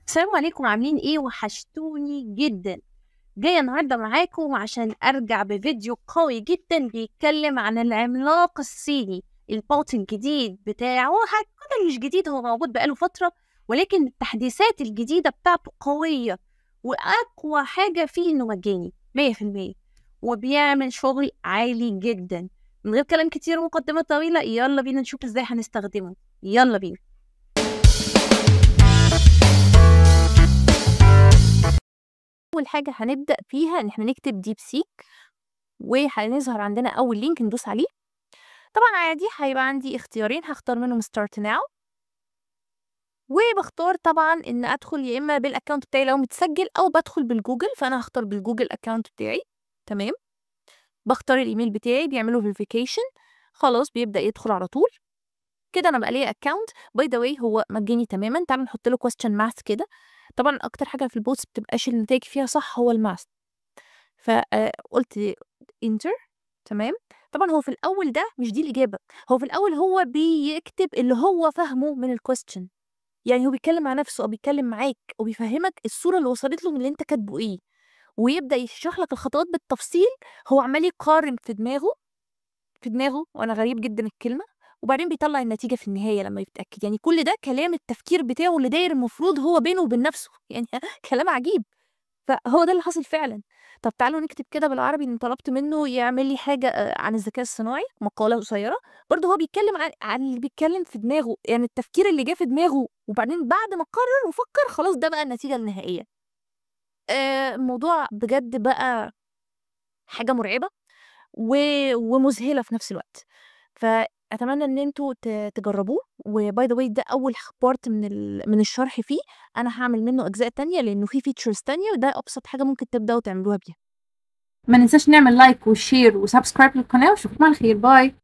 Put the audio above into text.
السلام عليكم، عاملين ايه؟ وحشتوني جدا. جاية النهاردة معاكم عشان ارجع بفيديو قوي جدا بيتكلم عن العملاق الصيني. الباط الجديد بتاعه هيكون مش جديد، هو موجود بقاله فترة، ولكن التحديثات الجديدة بتاعته قوية. واقوى حاجة فيه انه مجاني 100%، وبيعمل شغل عالي جدا. من غير كلام كتير ومقدمة طويلة، يلا بينا نشوف ازاي هنستخدمه. يلا بينا. اول حاجه هنبدا فيها ان احنا نكتب ديب سيك، وهنظهر عندنا اول لينك ندوس عليه. طبعا عادي هيبقى عندي اختيارين، هختار منهم ستارت ناو، وبختار طبعا ان ادخل يا اما بالاكونت بتاعي لو متسجل او بدخل بالجوجل، فانا هختار بالجوجل اكونت بتاعي. تمام. بختار الايميل بتاعي، بيعملوا فيريفيكيشن، خلاص بيبدا يدخل على طول. كده انا بقى ليا اكونت. باي ذا واي هو مجاني تماما. تعالوا نحط له كويستشن ماث كده. طبعا اكتر حاجه في البوست بتبقاش النتائج فيها صح هو الماث، فقلت انتر. تمام. طبعا هو في الاول ده مش دي الاجابه، هو في الاول هو بيكتب اللي هو فاهمه من الكويستشن، يعني هو بيتكلم مع نفسه او بيتكلم معاك وبيفهمك الصوره اللي وصلت له من اللي انت كاتبه ايه، ويبدا يشرح لك الخطوات بالتفصيل. هو عمال يقارن في دماغه وانا غريب جدا الكلمه، وبعدين بيطلع النتيجه في النهايه لما يتاكد. يعني كل ده كلام التفكير بتاعه اللي داير المفروض هو بينه وبين نفسه يعني كلام عجيب. فهو ده اللي حصل فعلا. طب تعالوا نكتب كده بالعربي ان طلبت منه يعمل لي حاجه عن الذكاء الصناعي، مقاله قصيره. برضه هو بيتكلم عن اللي بيتكلم في دماغه، يعني التفكير اللي جه في دماغه، وبعدين بعد ما قرر وفكر خلاص ده بقى النتيجه النهائيه. الموضوع بجد بقى حاجه مرعبه ومذهله في نفس الوقت. فاتمنى ان انتوا تجربوه. وباي ذا واي ده اول بارت من الشرح فيه. انا هعمل منه اجزاء تانية لانه فيه فيتشرز تانية، وده ابسط حاجه ممكن تبداوا تعملوها بيها. ما ننساش نعمل لايك وشير وسبسكرايب للقناة، واشوفكم على خير. باي.